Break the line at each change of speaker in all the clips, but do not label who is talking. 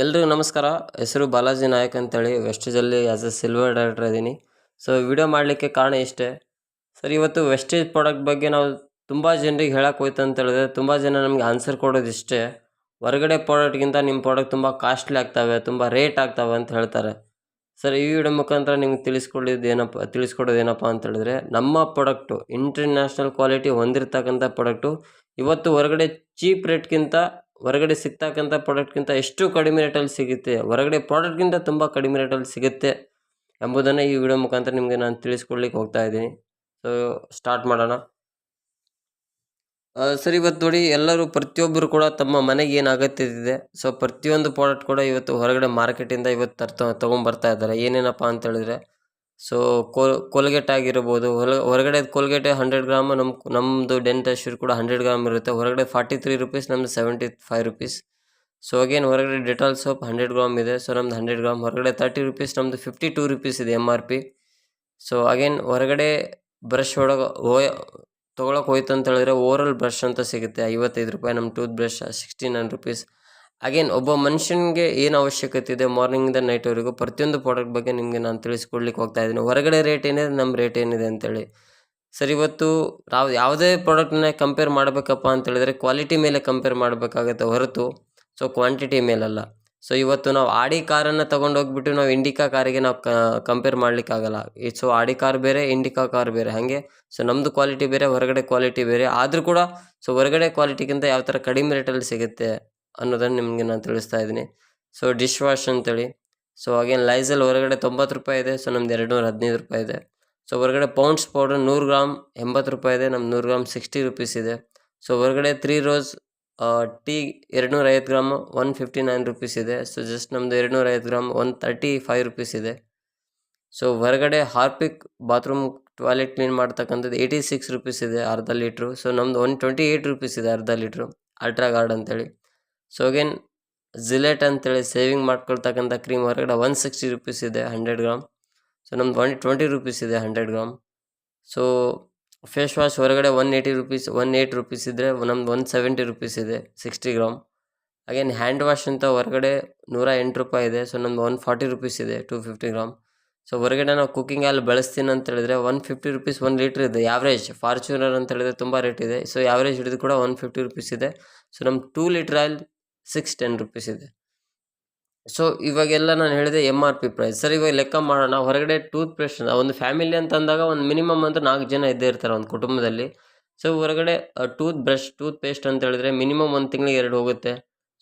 ಎಲ್ರಿಗೂ ನಮಸ್ಕಾರ. ಹೆಸರು ಬಾಲಾಜಿ ನಾಯಕ್ ಅಂತೇಳಿ ವೆಸ್ಟೇಜಲ್ಲಿ ಆ್ಯಸ್ ಎ ಸಿಲ್ವರ್ ಡೈರೆಕ್ಟರ್ ಇದ್ದೀನಿ. ಸೊ ವಿಡಿಯೋ ಮಾಡಲಿಕ್ಕೆ ಕಾರಣ ಇಷ್ಟೇ ಸರ್. ಇವತ್ತು ವೆಸ್ಟೇಜ್ ಪ್ರಾಡಕ್ಟ್ ಬಗ್ಗೆ ನಾವು ತುಂಬ ಜನರಿಗೆ ಹೇಳಕ್ಕೆ ಹೋಯ್ತು ಅಂತ ಹೇಳಿದ್ರೆ ತುಂಬ ಜನ ನಮಗೆ ಆನ್ಸರ್ ಕೊಡೋದು ಇಷ್ಟೇ, ಹೊರಗಡೆ ಪ್ರಾಡಕ್ಟ್ಗಿಂತ ನಿಮ್ಮ ಪ್ರಾಡಕ್ಟ್ ತುಂಬ ಕಾಸ್ಟ್ಲಿ ಆಗ್ತವೆ, ತುಂಬ ರೇಟ್ ಆಗ್ತವೆ ಅಂತ ಹೇಳ್ತಾರೆ. ಸರ್ ಈ ವಿಡಿಯೋ ಮುಖಾಂತರ ನಿಮ್ಗೆ ತಿಳಿಸ್ಕೊಡೋದೇನಪ್ಪ ಅಂತ ಹೇಳಿದ್ರೆ, ನಮ್ಮ ಪ್ರಾಡಕ್ಟು ಇಂಟರ್ನ್ಯಾಷನಲ್ ಕ್ವಾಲಿಟಿ ಹೊಂದಿರತಕ್ಕಂಥ ಪ್ರಾಡಕ್ಟು ಇವತ್ತು ಹೊರಗಡೆ ಚೀಪ್ ರೇಟ್ಗಿಂತ ಹೊರಗಡೆ ಸಿಗ್ತಕ್ಕಂಥ ಪ್ರಾಡಕ್ಟ್ಗಿಂತ ಎಷ್ಟು ಕಡಿಮೆ ರೇಟಲ್ಲಿ ಸಿಗುತ್ತೆ, ಹೊರಗಡೆ ಪ್ರಾಡಕ್ಟ್ಗಿಂತ ತುಂಬ ಕಡಿಮೆ ರೇಟಲ್ಲಿ ಸಿಗುತ್ತೆ ಎಂಬುದನ್ನು ಈ ವಿಡಿಯೋ ಮುಖಾಂತರ ನಿಮಗೆ ನಾನು ತಿಳಿಸ್ಕೊಡ್ಲಿಕ್ಕೆ ಹೋಗ್ತಾ ಇದ್ದೀನಿ. ಸೊ ಸ್ಟಾರ್ಟ್ ಮಾಡೋಣ. ಸರ್ ಇವತ್ತು ನೋಡಿ, ಎಲ್ಲರೂ ಪ್ರತಿಯೊಬ್ಬರು ಕೂಡ ತಮ್ಮ ಮನೆಗೆ ಏನು ಅಗತ್ಯ ಇದೆ, ಸೊ ಪ್ರತಿಯೊಂದು ಪ್ರಾಡಕ್ಟ್ ಕೂಡ ಇವತ್ತು ಹೊರಗಡೆ ಮಾರ್ಕೆಟಿಂದ ಇವತ್ತು ತೊಗೊಂಬರ್ತಾ ಇದ್ದಾರೆ. ಏನೇನಪ್ಪ ಅಂತ ಹೇಳಿದ್ರೆ, ಸೊ ಕೋಲ್ಗೇಟ್ ಆಗಿರ್ಬೋದು, ಹೊರಗಡೆ ಕೋಲ್ಗೇಟ್ 100 ಗ್ರಾಮ್, ನಮ್ಮದು ಡೆಂಟಶ್ಯೂರ್ ಕೂಡ 100 ಗ್ರಾಮ್ ಇರುತ್ತೆ. ಹೊರಗಡೆ 43 ರುಪೀಸ್, ನಮ್ಮದು 75 ರುಪೀಸ್. ಸೊ ಅಗೇನ್ ಹೊರಗಡೆ ಡೆಟಾಲ್ ಸೋಪ್ 100 ಗ್ರಾಮ್ ಇದೆ, ಸೊ ನಮ್ದು 100 ಗ್ರಾಮ್. ಹೊರಗಡೆ 30 ರುಪೀಸ್, ನಮ್ಮದು 52 ರುಪೀಸ್ ಇದೆ MRP. ಸೊ ಅಗೇನ್ ಹೊರಗಡೆ ಬ್ರಷ್ ಒಳಗೆ ತೊಗೊಳಕ್ಕೆ ಹೋಯ್ತು ಅಂತ ಹೇಳಿದ್ರೆ ಓರಲ್ ಬ್ರಷ್ ಅಂತ ಸಿಗುತ್ತೆ 55 ರೂಪಾಯಿ. ನಮ್ಮ ಟೂತ್ ಬ್ರಷ್ 69 ರುಪೀಸ್. ಅಗೇನ್ ಒಬ್ಬ ಮನುಷ್ಯನಿಗೆ ಏನು ಅವಶ್ಯಕತೆ ಇದೆ ಮಾರ್ನಿಂಗಿಂದ ನೈಟ್ವರೆಗೂ ಪ್ರತಿಯೊಂದು ಪ್ರಾಡಕ್ಟ್ ಬಗ್ಗೆ ನಿಮಗೆ ನಾನು ತಿಳಿಸ್ಕೊಡ್ಲಿಕ್ಕೆ ಹೋಗ್ತಾ ಇದ್ದೀನಿ. ಹೊರಗಡೆ ರೇಟ್ ಏನಿದೆ, ನಮ್ಮ ರೇಟ್ ಏನಿದೆ ಅಂತೇಳಿ. ಸರ್ ಇವತ್ತು ನಾವು ಯಾವುದೇ ಪ್ರಾಡಕ್ಟ್ನ ಕಂಪೇರ್ ಮಾಡಬೇಕಪ್ಪ ಅಂತ ಹೇಳಿದ್ರೆ ಕ್ವಾಲಿಟಿ ಮೇಲೆ ಕಂಪೇರ್ ಮಾಡಬೇಕಾಗತ್ತೆ ಹೊರತು ಸೊ ಕ್ವಾಂಟಿಟಿ ಮೇಲಲ್ಲ. ಸೊ ಇವತ್ತು ನಾವು ಆಡಿ ಕಾರನ್ನು ತೊಗೊಂಡೋಗ್ಬಿಟ್ಟು ನಾವು ಇಂಡಿಕಾ ಕಾರಿಗೆ ನಾವು ಕಂಪೇರ್ ಮಾಡಲಿಕ್ಕಾಗಲ್ಲ. ಸೊ ಆಡಿ ಕಾರ್ ಬೇರೆ, ಇಂಡಿಕಾ ಕಾರ್ ಬೇರೆ. ಹಾಗೆ ಸೊ ನಮ್ಮದು ಕ್ವಾಲಿಟಿ ಬೇರೆ, ಹೊರಗಡೆ ಕ್ವಾಲಿಟಿ ಬೇರೆ. ಆದರೂ ಕೂಡ ಸೊ ಹೊರಗಡೆ ಕ್ವಾಲಿಟಿಗಿಂತ ಯಾವ ಥರ ಕಡಿಮೆ ರೇಟಲ್ಲಿ ಸಿಗುತ್ತೆ ಅನ್ನೋದನ್ನು ನಿಮಗೆ ನಾನು ತಿಳಿಸ್ತಾ ಇದ್ದೀನಿ. ಸೊ ಡಿಶ್ ವಾಶ್ ಅಂತೇಳಿ. ಸೊ ಅಗೇನ್ ಲೈಸಲ್ ಹೊರಗಡೆ 90 ರೂಪಾಯಿ ಇದೆ, ಸೊ ನಮ್ದು 215 ರೂಪಾಯಿ ಇದೆ. ಸೊ ಹೊರಗಡೆ ಪೌಂಡ್ಸ್ ಪೌಡರ್ 100 ಗ್ರಾಮ್ 80 ರೂಪಾಯಿ ಇದೆ, ನಮ್ಮ 100 ಗ್ರಾಮ್ 60 ರುಪೀಸ್ ಇದೆ. ಸೊ ಹೊರಗಡೆ 3 ರೋಸ್ ಟೀ 250 ಗ್ರಾಮ್ 159 ರುಪೀಸ್ ಇದೆ. ಸೊ ಜಸ್ಟ್ ನಮ್ಮದು 250 ಗ್ರಾಮ್ 135 ರುಪೀಸ್ ಇದೆ. ಸೊ ಹೊರಗಡೆ ಹಾರ್ಪಿಕ್ ಬಾತ್ರೂಮ್ ಟಾಯ್ಲೆಟ್ ಕ್ಲೀನ್ ಮಾಡ್ತಕ್ಕಂಥದ್ದು 86 ರುಪೀಸ್ ಇದೆ ಅರ್ಧ ಲೀಟ್ರು. ಸೊ ನಮ್ಮದು 128 ರುಪೀಸ್ ಇದೆ ಅರ್ಧ ಲೀಟ್ರು, ಅಲ್ಟ್ರಾ ಗಾರ್ಡ್ ಅಂತೇಳಿ. ಸೊ ಅಗೇನ್ ಜಿಲೆಟ್ ಅಂತೇಳಿ ಸೇವಿಂಗ್ ಮಾಡ್ಕೊಳ್ತಕ್ಕಂಥ ಕ್ರೀಮ್ ಹೊರಗಡೆ 160 ರುಪೀಸ್ ಇದೆ 100 ಗ್ರಾಮ್. ಸೊ ನಮ್ದು 120 ರುಪೀಸ್ ಇದೆ 100 ಗ್ರಾಮ್. ಸೊ ಫೇಸ್ ವಾಶ್ ಹೊರಗಡೆ 180 ರುಪೀಸ್ ಇದ್ದರೆ ನಮ್ದು 170 ರುಪೀಸ್ ಇದೆ 60 ಗ್ರಾಮ್. ಅಗೇನ್ ಹ್ಯಾಂಡ್ ವಾಶ್ ಅಂತ ಹೊರಗಡೆ 108 ರೂಪಾಯಿ ಇದೆ, ಸೊ ನಮ್ದು 140 ರುಪೀಸ್ ಇದೆ 250 ಗ್ರಾಮ್. ಸೊ ಹೊರಗಡೆ ನಾವು ಕುಕ್ಕಿಂಗ್ ಆಯಿಲ್ ಬಳಸ್ತೀನಿ ಅಂತ ಹೇಳಿದ್ರೆ 150 ರುಪೀಸ್ 1 ಲೀಟ್ರ್ ಇದೆ ಯಾವ್ರೇಜ್. ಫಾರ್ಚೂನರ್ ಅಂತ ಹೇಳಿದ್ರೆ ತುಂಬ ರೇಟ್ ಇದೆ, ಸೊ ಯಾವ್ರೇಜ್ ಹಿಡಿದು ಕೂಡ 150 ರುಪೀಸ್ ಇದೆ. ಸೊ ನಮ್ಮ 2 ಲೀಟ್ರ್ ಆಯಿಲ್ 610 ರುಪೀಸ್ ಇದೆ. ಸೊ ಇವಾಗೆಲ್ಲ ನಾನು ಹೇಳಿದೆ MRP ಪ್ರೈಸ್. ಸರ್ ಇವಾಗ ಲೆಕ್ಕ ಮಾಡೋಣ. ಹೊರಗಡೆ ಟೂತ್ ಪೇಸ್ಟ್ ಒಂದು ಫ್ಯಾಮಿಲಿ ಅಂತ ಅಂದಾಗ ಒಂದು ಮಿನಿಮಮ್ ಅಂತ 4 ಜನ ಇದ್ದೇ ಇರ್ತಾರೆ ಒಂದು ಕುಟುಂಬದಲ್ಲಿ. ಸೊ ಹೊರಗಡೆ ಟೂತ್ ಪೇಸ್ಟ್ ಅಂತ ಹೇಳಿದ್ರೆ ಮಿನಿಮಮ್ ಒಂದು ತಿಂಗಳಿಗೆ 2 ಹೋಗುತ್ತೆ.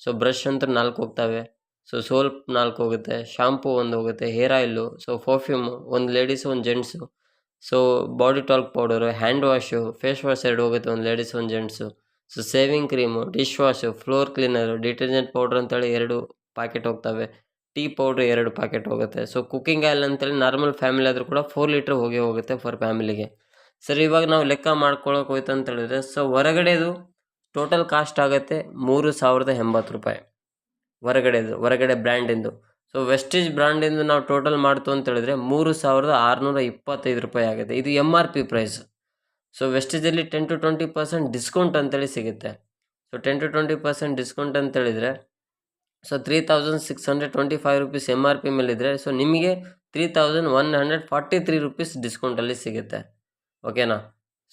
ಸೊ ಬ್ರಷ್ ಅಂತ 4 ಹೋಗ್ತವೆ. ಸೊ ಸೋಲ್ಪ್ 4 ಹೋಗುತ್ತೆ, ಶಾಂಪೂ 1 ಹೋಗುತ್ತೆ, ಹೇರ್ ಆಯಿಲು, ಸೊ ಪರ್ಫ್ಯೂಮು, ಒಂದು ಲೇಡೀಸು ಒಂದು gents. So body talc powder, hand wash, face wash 2 ಹೋಗುತ್ತೆ, ಒಂದು ಲೇಡೀಸ್ ಒಂದು gents. So shaving cream, dish wash, floor cleaner, detergent powder ಅಂತೇಳಿ 2 ಪ್ಯಾಕೆಟ್ ಹೋಗ್ತವೆ, ಟೀ ಪೌಡ್ರ್ 2 ಪ್ಯಾಕೆಟ್ ಹೋಗುತ್ತೆ. ಸೊ ಕುಕ್ಕಿಂಗ್ ಆಯಿಲ್ ಅಂತೇಳಿ normal family ಆದರೂ ಕೂಡ 4 ಲೀಟ್ರ್ ಹೋಗುತ್ತೆ ಫರ್ ಫ್ಯಾಮಿಲಿಗೆ. ಸರ್ ಇವಾಗ ನಾವು ಲೆಕ್ಕ ಮಾಡ್ಕೊಳಕ್ಕೆ ಹೋಯ್ತು ಅಂತ ಹೇಳಿದ್ರೆ, ಸೊ ಹೊರಗಡೆದು ಟೋಟಲ್ ಕಾಸ್ಟ್ ಆಗುತ್ತೆ 3080 ರೂಪಾಯಿ ಹೊರಗಡೆ ಬ್ರ್ಯಾಂಡಿಂದು. ಸೊ ವೆಸ್ಟೇಜ್ ಬ್ರ್ಯಾಂಡಿಂದು ನಾವು ಟೋಟಲ್ ಮಾಡ್ತು ಅಂತ ಹೇಳಿದ್ರೆ 3625 ರೂಪಾಯಿ ಆಗುತ್ತೆ. ಇದು MRP ಪ್ರೈಸ್. ಸೊ ವೆಸ್ಟೇಜಲ್ಲಿ 10 to 20% ಡಿಸ್ಕೌಂಟ್ ಅಂತೇಳಿ ಸಿಗುತ್ತೆ. ಸೊ 10 to 20% ಡಿಸ್ಕೌಂಟ್ ಅಂತ ಹೇಳಿದರೆ ಸೊ 3625 ರುಪೀಸ್ MRP ಮೇಲಿದ್ದರೆ, ಸೊ ನಿಮಗೆ 3143 ರುಪೀಸ್ ಡಿಸ್ಕೌಂಟಲ್ಲಿ ಸಿಗುತ್ತೆ. ಓಕೆನಾ?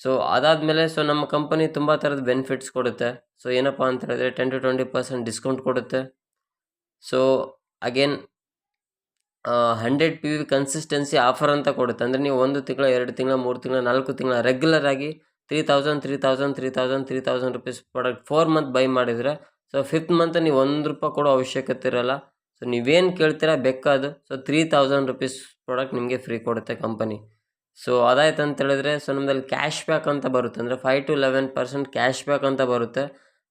ಸೊ ಅದಾದಮೇಲೆ ಸೊ ನಮ್ಮ ಕಂಪನಿ ತುಂಬ ಥರದ ಬೆನಿಫಿಟ್ಸ್ ಕೊಡುತ್ತೆ. ಸೊ ಏನಪ್ಪ ಅಂತ ಹೇಳಿದ್ರೆ 10 to 20% ಡಿಸ್ಕೌಂಟ್ ಕೊಡುತ್ತೆ. So again 100 PV consistency offer ಅಂತ ಕೊಡುತ್ತೆ. ಅಂದರೆ ನೀವು 1 ತಿಂಗಳ 2 ತಿಂಗಳ 3 ತಿಂಗಳ 4 ತಿಂಗಳ ರೆಗ್ಯುಲರ್ ಆಗಿ 3000 ರುಪೀಸ್ ಪ್ರಾಡಕ್ಟ್ 4 ಮಂತ್ ಬೈ ಮಾಡಿದರೆ, ಸೊ 5th ಮಂತ್ ನೀವು 1 ರೂಪಾಯಿ ಕೊಡೋ ಅವಶ್ಯಕತೆ ಇರೋಲ್ಲ. ಸೊ ನೀವೇನು ಕೇಳ್ತೀರಾ ಬೇಕಾದು, ಸೊ 3000 ರುಪೀಸ್ ಪ್ರಾಡಕ್ಟ್ ನಿಮಗೆ ಫ್ರೀ ಕೊಡುತ್ತೆ ಕಂಪನಿ. ಸೊ ಅದಾಯ್ತು ಅಂತ ಹೇಳಿದ್ರೆ, ಸೊ ನಮ್ಮದಲ್ಲಿ ಕ್ಯಾಶ್ ಬ್ಯಾಕ್ ಅಂತ ಬರುತ್ತೆ. ಅಂದರೆ 5 to 11% ಕ್ಯಾಶ್ ಬ್ಯಾಕ್ ಅಂತ ಬರುತ್ತೆ.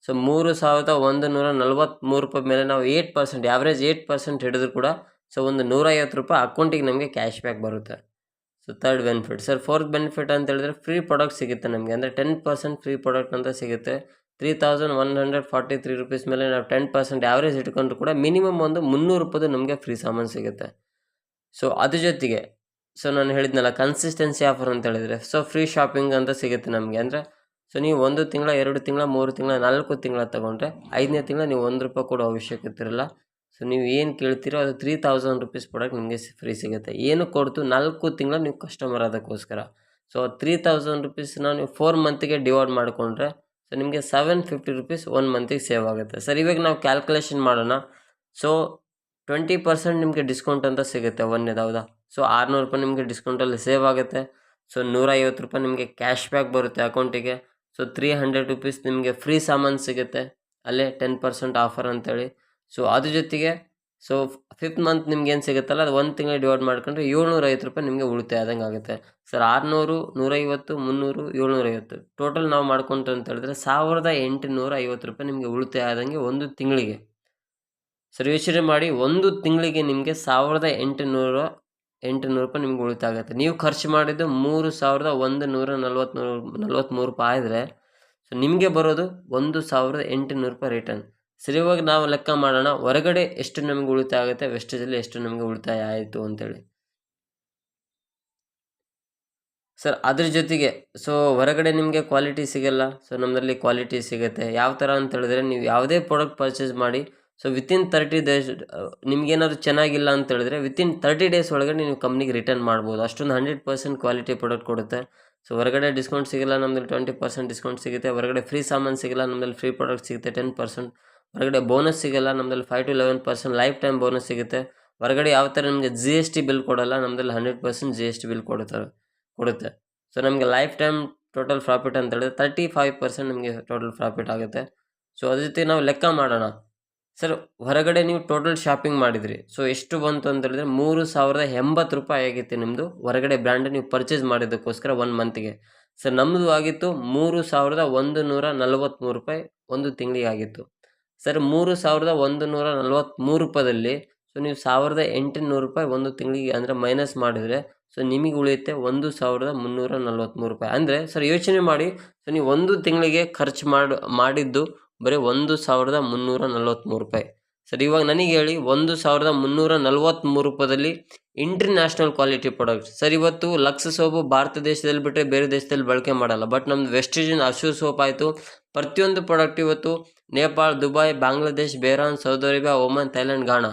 ಸೊ 3143 ರೂಪಾಯಿ ಮೇಲೆ ನಾವು 8% ಯಾವ್ರೇಜ್ 8% ಹಿಡಿದ್ರು ಕೂಡ ಸೊ ಒಂದು 150 ರೂಪಾಯಿ ಅಕೌಂಟಿಗೆ ನಮಗೆ ಕ್ಯಾಶ್ ಬ್ಯಾಕ್ ಬರುತ್ತೆ. So third benefit. Sir fourth benefit ಅಂತ ಹೇಳಿದ್ರೆ ಫ್ರೀ ಪ್ರಾಡಕ್ಟ್ ಸಿಗುತ್ತೆ ನಮಗೆ. ಅಂದರೆ 10% ಫ್ರೀ ಪ್ರಾಡಕ್ಟ್ ಅಂತ ಸಿಗುತ್ತೆ. 3143 ರುಪೀಸ್ ಮೇಲೆ ನಾವು 10% ಯಾವ್ರೇಜ್ ಇಟ್ಕೊಂಡ್ರು ಕೂಡ ಮಿನಿಮಮ್ ಒಂದು 300 ರೂಪಾಯಿದು ನಮಗೆ ಫ್ರೀ ಸಾಮಾನು ಸಿಗುತ್ತೆ. ಸೊ ಅದ್ರ ಜೊತೆಗೆ ಸೊ ನಾನು ಹೇಳಿದ್ನಲ್ಲ ಕನ್ಸಿಸ್ಟೆನ್ಸಿ ಆಫರ್ ಅಂತ ಹೇಳಿದರೆ, ಸೊ ಫ್ರೀ ಶಾಪಿಂಗ್ ಅಂತ ಸಿಗುತ್ತೆ ನಮಗೆ. ಅಂದರೆ ಸೊ ನೀವು 1 ತಿಂಗಳ 2 ತಿಂಗಳ 3 ತಿಂಗಳ 4 ತಿಂಗಳ ತೊಗೊಂಡ್ರೆ 5ನೇ ತಿಂಗಳ ನೀವು 1 ರೂಪಾಯಿ ಕೊಡೋ ಅವಶ್ಯಕತೆ ಇರಲ್ಲ. ಸೊ ಸೊ ನೀವು ಏನು ಕೇಳ್ತೀರೋ ಅದು 3000 ರುಪೀಸ್ ಪ್ರಾಡಕ್ಟ್ ನಿಮಗೆ ಫ್ರೀ ಸಿಗುತ್ತೆ. ಏನು ಕೊಡ್ತು 4 ತಿಂಗಳು ನೀವು ಕಸ್ಟಮರ್ ಅದಕ್ಕೋಸ್ಕರ. ಸೊ 3000 ರುಪೀಸ್ನ ನೀವು 4 ಮಂತಿಗೆ ಡಿವೈಡ್ ಮಾಡಿಕೊಂಡ್ರೆ ಸೊ ನಿಮಗೆ 750 ರುಪೀಸ್ 1 ಮಂತಿಗೆ ಸೇವ್ ಆಗುತ್ತೆ. ಸರ್ ಇವಾಗ ನಾವು ಕ್ಯಾಲ್ಕುಲೇಷನ್ ಮಾಡೋಣ. ಸೊ 20% ನಿಮಗೆ ಡಿಸ್ಕೌಂಟ್ ಅಂತ ಸಿಗುತ್ತೆ ಒಂದೇದು, ಹೌದಾ? ಸೊ 600 ರೂಪಾಯಿ ನಿಮಗೆ ಡಿಸ್ಕೌಂಟಲ್ಲಿ ಸೇವ್ ಆಗುತ್ತೆ. ಸೊ 150 ರೂಪಾಯಿ ನಿಮಗೆ ಕ್ಯಾಶ್ ಬ್ಯಾಕ್ ಬರುತ್ತೆ ಅಕೌಂಟಿಗೆ. ಸೊ 300 ರುಪೀಸ್ ನಿಮಗೆ ಫ್ರೀ ಸಾಮಾನು ಸಿಗುತ್ತೆ ಅಲ್ಲೇ 10% ಆಫರ್ ಅಂತೇಳಿ. ಸೊ ಅದ್ರ ಜೊತೆಗೆ ಸೊ 5th ಮಂತ್ ನಿಮ್ಗೆ ಏನು ಸಿಗುತ್ತಲ್ಲ ಅದು 1 ತಿಂಗಳಿಗೆ ಡಿವೈಡ್ ಮಾಡ್ಕೊಂಡ್ರೆ 750 ರೂಪಾಯಿ ನಿಮಗೆ ಉಳಿತಾಯ ಆದಂಗೆ ಆಗುತ್ತೆ. ಸರ್ 600, 150, 300, 750 ಟೋಟಲ್ ನಾವು ಮಾಡ್ಕೊಂತ ಅಂತ ಹೇಳಿದ್ರೆ 1850 ರೂಪಾಯಿ ನಿಮಗೆ ಉಳಿತಾಯ ಆದಂಗೆ ಒಂದು ತಿಂಗಳಿಗೆ. ಸರ್ ಯೋಚನೆ ಮಾಡಿ, ಒಂದು ತಿಂಗಳಿಗೆ ನಿಮಗೆ 1800 ರೂಪಾಯಿ ನಿಮ್ಗೆ ಉಳಿತಾಯ ಆಗುತ್ತೆ. ನೀವು ಖರ್ಚು ಮಾಡಿದ್ದು 3143 ರೂಪಾಯಿ ಆದರೆ ಸೊ ನಿಮಗೆ ಬರೋದು 1800 ರೂಪಾಯಿ ರಿಟರ್ನ್. ಸರಿ, ಇವಾಗ ನಾವು ಲೆಕ್ಕ ಮಾಡೋಣ ಹೊರಗಡೆ ಎಷ್ಟು ನಮಗೆ ಉಳಿತಾಯ ಆಗುತ್ತೆ, ವೆಸ್ಟೇಜಲ್ಲಿ ಎಷ್ಟು ನಮಗೆ ಉಳಿತಾಯ ಆಯಿತು ಅಂತೇಳಿ. ಸರ್ ಅದ್ರ ಜೊತೆಗೆ ಸೊ ಹೊರಗಡೆ ನಿಮಗೆ ಕ್ವಾಲಿಟಿ ಸಿಗಲ್ಲ, ಸೊ ನಮ್ಮಲ್ಲಿ ಕ್ವಾಲಿಟಿ ಸಿಗುತ್ತೆ. ಯಾವ ಥರ ಅಂತ ಹೇಳಿದ್ರೆ, ನೀವು ಯಾವುದೇ ಪ್ರಾಡಕ್ಟ್ ಪರ್ಚೇಸ್ ಮಾಡಿ ಸೊ ವಿತಿನ್ 30 ಡೇಸ್ ನಿಮ್ಗೇನಾದ್ರು ಚೆನ್ನಾಗಿಲ್ಲ ಅಂತ ಹೇಳಿದ್ರೆ ವಿತಿನ್ 30 ಡೇಸ್ ಒಳಗಡೆ ನೀವು ಕಂಪ್ನಿಗೆ ರಿಟರ್ನ್ ಮಾಡ್ಬೋದು. ಅಷ್ಟೊಂದು 100% ಕ್ವಾಲಿಟಿ ಪ್ರಾಡಕ್ಟ್ ಕೊಡುತ್ತೆ. ಸೊ ಹೊರಗಡೆ ಡಿಸ್ಕೌಂಟ್ ಸಿಗಲ್ಲ, ನಮ್ಮಲ್ಲಿ 20% ಡಿಸ್ಕೌಂಟ್ ಸಿಗುತ್ತೆ. ಹೊರಗಡೆ ಫ್ರೀ ಸಾಮಾನು ಸಿಗಲ್ಲ, ನಮ್ಮಲ್ಲಿ ಫ್ರೀ ಪ್ರಾಡಕ್ಟ್ ಸಿಗುತ್ತೆ 10%. ಹೊರಗಡೆ ಬೋನಸ್ ಸಿಗಲ್ಲ, ನಮ್ಮಲ್ಲಿ 5 to 11% ಲೈಫ್ ಟೈಮ್ ಬೋನಸ್ ಸಿಗುತ್ತೆ. ಹೊರಗಡೆ ಯಾವ ಥರ ನಿಮಗೆ GST ಬಿಲ್ ಕೊಡಲ್ಲ, ನಮ್ಮದಲ್ಲಿ 100% GST ಬಿಲ್ ಕೊಡುತ್ತೆ. ಸೊ ನಮಗೆ ಲೈಫ್ ಟೈಮ್ ಟೋಟಲ್ ಪ್ರಾಫಿಟ್ ಅಂತ ಹೇಳಿದ್ರೆ 35% ನಿಮಗೆ ಟೋಟಲ್ ಪ್ರಾಫಿಟ್ ಆಗುತ್ತೆ. ಸೊ ಅದ್ರ ಜೊತೆ ನಾವು ಲೆಕ್ಕ ಮಾಡೋಣ. ಸರ್ ಹೊರಗಡೆ ನೀವು ಟೋಟಲ್ ಶಾಪಿಂಗ್ ಮಾಡಿದ್ರಿ, ಸೊ ಎಷ್ಟು ಬಂತು ಅಂತ ಹೇಳಿದ್ರೆ 3080 ರೂಪಾಯಿ ಆಗಿತ್ತು ನಿಮ್ಮದು ಹೊರಗಡೆ ಬ್ರ್ಯಾಂಡ್ ನೀವು ಪರ್ಚೇಸ್ ಮಾಡಿದ್ದಕ್ಕೋಸ್ಕರ 1 ಮಂತಿಗೆ. ಸರ್ ನಮ್ಮದು ಆಗಿತ್ತು 3143 ರೂಪಾಯಿ ಒಂದು ತಿಂಗಳಿಗೆ ಆಗಿತ್ತು. ಸರ್ 3143 ರೂಪಾಯಿದಲ್ಲಿ ಸೊ ನೀವು 1800 ರೂಪಾಯಿ ಒಂದು ತಿಂಗಳಿಗೆ ಅಂದರೆ ಮೈನಸ್ ಮಾಡಿದರೆ ಸೊ ನಿಮಗೆ ಉಳಿಯುತ್ತೆ 1343 ರೂಪಾಯಿ. ಅಂದರೆ ಸರ್ ಯೋಚನೆ ಮಾಡಿ, ಸೊ ನೀವು ಒಂದು ತಿಂಗಳಿಗೆ ಖರ್ಚು ಮಾಡಿದ್ದು ಬರೀ 1343 ರೂಪಾಯಿ. ಸರ್ ಇವಾಗ ನನಗೆ ಹೇಳಿ, 1343 ರೂಪಾಯಿದಲ್ಲಿ ಇಂಟರ್ನ್ಯಾಷನಲ್ ಕ್ವಾಲಿಟಿ ಪ್ರಾಡಕ್ಟ್. ಸರ್ ಇವತ್ತು ಲಕ್ಸ್ ಸೋಪು ಭಾರತ ದೇಶದಲ್ಲಿ ಬಿಟ್ಟರೆ ಬೇರೆ ದೇಶದಲ್ಲಿ ಬಳಕೆ ಮಾಡಲ್ಲ, ಬಟ್ ನಮ್ಮದು ವೆಸ್ಟೇಜಿನ ಅಶು ಸೋಪ್ ಆಯಿತು, ಪ್ರತಿಯೊಂದು ಪ್ರಾಡಕ್ಟ್ ಇವತ್ತು Nepal, Dubai, Bangladesh, Bahrain, Saudi Arabia, Oman, Thailand, Ghana,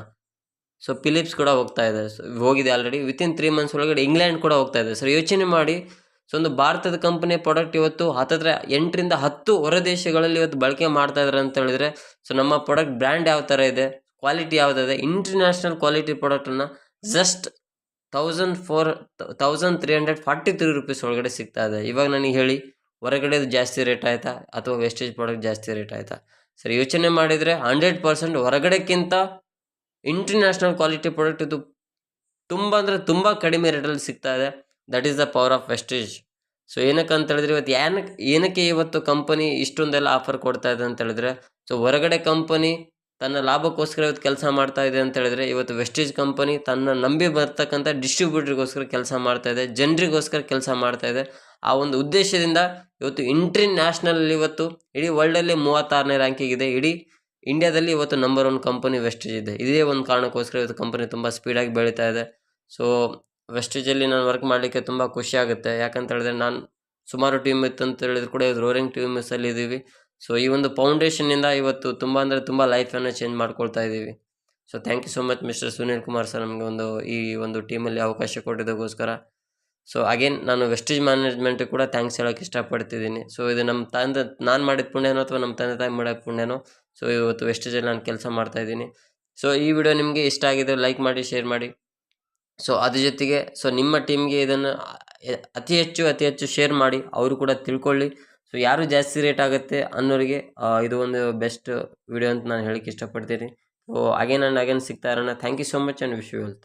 so Philippines ಕೂಡ ಹೋಗ್ತಾ ಇದೆ, ಹೋಗಿದೆ ಆಲ್ರೆಡಿ. ವಿತಿನ್ 3 ಮಂತ್ಸ್ ಒಳಗಡೆ ಇಂಗ್ಲೆಂಡ್ ಕೂಡ ಹೋಗ್ತಾ ಇದೆ. ಸರ್ ಯೋಚನೆ ಮಾಡಿ, ಸೊ ಒಂದು ಭಾರತದ ಕಂಪನಿ ಪ್ರಾಡಕ್ಟ್ ಇವತ್ತು 8 ರಿಂದ 10 ಹೊರ ದೇಶಗಳಲ್ಲಿ ಇವತ್ತು ಬಳಕೆ ಮಾಡ್ತಾ ಇದ್ದಾರೆ ಅಂತ ಹೇಳಿದ್ರೆ, ಸೊ ನಮ್ಮ ಪ್ರಾಡಕ್ಟ್ ಬ್ರ್ಯಾಂಡ್ ಯಾವ ಥರ ಇದೆ, ಕ್ವಾಲಿಟಿ ಯಾವುದಿದೆ, ಇಂಟರ್ನ್ಯಾಷನಲ್ ಕ್ವಾಲಿಟಿ ಪ್ರಾಡಕ್ಟನ್ನು ಜಸ್ಟ್ 1343 ರುಪೀಸ್ ಒಳಗಡೆ ಸಿಗ್ತಾ ಇದೆ. ಇವಾಗ ನನಗೆ ಹೇಳಿ, ಹೊರಗಡೆದು ಜಾಸ್ತಿ ರೇಟ್ ಆಯಿತಾ ಅಥವಾ ವೆಸ್ಟೇಜ್ ಪ್ರಾಡಕ್ಟ್ ಜಾಸ್ತಿ ರೇಟ್ ಆಯಿತಾ? ಸರ್ ಯೋಚನೆ ಮಾಡಿದರೆ 100% ಹೊರಗಡೆಕ್ಕಿಂತ ಇಂಟರ್ನ್ಯಾಷನಲ್ ಕ್ವಾಲಿಟಿ ಪ್ರಾಡಕ್ಟ್ ಇದು ತುಂಬ ಅಂದರೆ ತುಂಬ ಕಡಿಮೆ ರೇಟಲ್ಲಿ ಸಿಗ್ತಾ ಇದೆ. That is the power of wastage. So ಏನಕ್ಕೆ ಅಂತ ಹೇಳಿದ್ರೆ, ಇವತ್ತು ಏನಕ್ಕೆ ಇವತ್ತು ಕಂಪನಿ ಇಷ್ಟೊಂದೆಲ್ಲ ಆಫರ್ ಕೊಡ್ತಾ ಇದೆ ಅಂತ ಹೇಳಿದ್ರೆ, ಸೊ ಹೊರಗಡೆ ಕಂಪನಿ ತನ್ನ ಲಾಭಕ್ಕೋಸ್ಕರ ಇವತ್ತು ಕೆಲಸ ಮಾಡ್ತಾ ಇದೆ ಅಂತ ಹೇಳಿದ್ರೆ, ಇವತ್ತು ವೆಸ್ಟೇಜ್ ಕಂಪನಿ ತನ್ನ ನಂಬಿ ಬರ್ತಕ್ಕಂಥ ಡಿಸ್ಟ್ರಿಬ್ಯೂಟರ್ಗೋಸ್ಕರ ಕೆಲಸ ಮಾಡ್ತಾ ಇದೆ, ಜನರಿಗೋಸ್ಕರ ಕೆಲಸ ಮಾಡ್ತಾ ಇದೆ. ಆ ಒಂದು ಉದ್ದೇಶದಿಂದ ಇವತ್ತು ಇಂಟರ್ನ್ಯಾಷನಲ್ ಇವತ್ತು ಇಡೀ ವರ್ಲ್ಡಲ್ಲಿ 36ನೇ ರ್ಯಾಂಕಿಂಗ್ ಇದೆ. ಇಡೀ ಇಂಡಿಯಾದಲ್ಲಿ ಇವತ್ತು ನಂಬರ್ 1 ಕಂಪನಿ ವೆಸ್ಟೇಜ್ ಇದೆ. ಇದೇ ಒಂದು ಕಾರಣಕ್ಕೋಸ್ಕರ ಇವತ್ತು ಕಂಪನಿ ತುಂಬ ಸ್ಪೀಡಾಗಿ ಬೆಳೀತಾ ಇದೆ. ಸೊ ವೆಸ್ಟೇಜಲ್ಲಿ ನಾನು ವರ್ಕ್ ಮಾಡಲಿಕ್ಕೆ ತುಂಬ ಖುಷಿ ಆಗುತ್ತೆ. ಯಾಕಂತ ಹೇಳಿದ್ರೆ, ನಾನು ಸುಮಾರು ಟೀಮ್ ಇತ್ತು ಅಂತ ಹೇಳಿದ್ರು ಕೂಡ ಇವತ್ತು ರೋರಿಂಗ್ ಟೀಮ್ಸಲ್ಲಿ ಇದ್ದೀವಿ. ಸೊ ಈ ಒಂದು ಫೌಂಡೇಶನ್ನಿಂದ ಇವತ್ತು ತುಂಬ ಅಂದರೆ ತುಂಬ ಲೈಫನ್ನು ಚೇಂಜ್ ಮಾಡ್ಕೊಳ್ತಾ ಇದ್ದೀವಿ. So thank you so much mister Sunil Kumar sir, ನಮಗೆ ಈ ಒಂದು ಟೀಮಲ್ಲಿ ಅವಕಾಶ ಕೊಟ್ಟಿದ್ದಕ್ಕೋಸ್ಕರ. ಸೊ ಅಗೇನ್ ನಾನು ವೆಸ್ಟೇಜ್ ಮ್ಯಾನೇಜ್ಮೆಂಟಿಗೆ ಕೂಡ ಥ್ಯಾಂಕ್ಸ್ ಹೇಳೋಕ್ಕೆ ಇಷ್ಟಪಡ್ತಿದ್ದೀನಿ. ಸೊ ಇದು ನಾನು ಮಾಡಿದ ಪುಣ್ಯನೋ ಅಥವಾ ನಮ್ಮ ತಂದೆ ತಾಯಿ ಮಾಡಿದ ಪುಣ್ಯನೋ, ಸೊ ಇವತ್ತು ವೆಸ್ಟೇಜಲ್ಲಿ ನಾನು ಕೆಲಸ ಮಾಡ್ತಾಯಿದ್ದೀನಿ. ಸೊ ಈ ವಿಡಿಯೋ ನಿಮಗೆ ಇಷ್ಟ ಆಗಿದ್ರೆ ಲೈಕ್ ಮಾಡಿ, ಶೇರ್ ಮಾಡಿ. ಸೊ ಅದ್ರ ಜೊತೆಗೆ ಸೊ ನಿಮ್ಮ ಟೀಮ್ಗೆ ಇದನ್ನು ಅತಿ ಹೆಚ್ಚು ಶೇರ್ ಮಾಡಿ, ಅವರು ಕೂಡ ತಿಳ್ಕೊಳ್ಳಿ. ಸೊ ಯಾರು ಜಾಸ್ತಿ ರೇಟ್ ಆಗುತ್ತೆ ಅನ್ನೋರಿಗೆ ಇದು ಒಂದು ಬೆಸ್ಟ್ ವಿಡಿಯೋ ಅಂತ ನಾನು ಹೇಳಕ್ಕೆ ಇಷ್ಟಪಡ್ತೀನಿ. ಸೊ ಅಗೇನ್ ಆ್ಯಂಡ್ ಅಗೇನ್ ಸಿಗ್ತಾ ಇರೋಣ. Thank you so much and wish you wealth.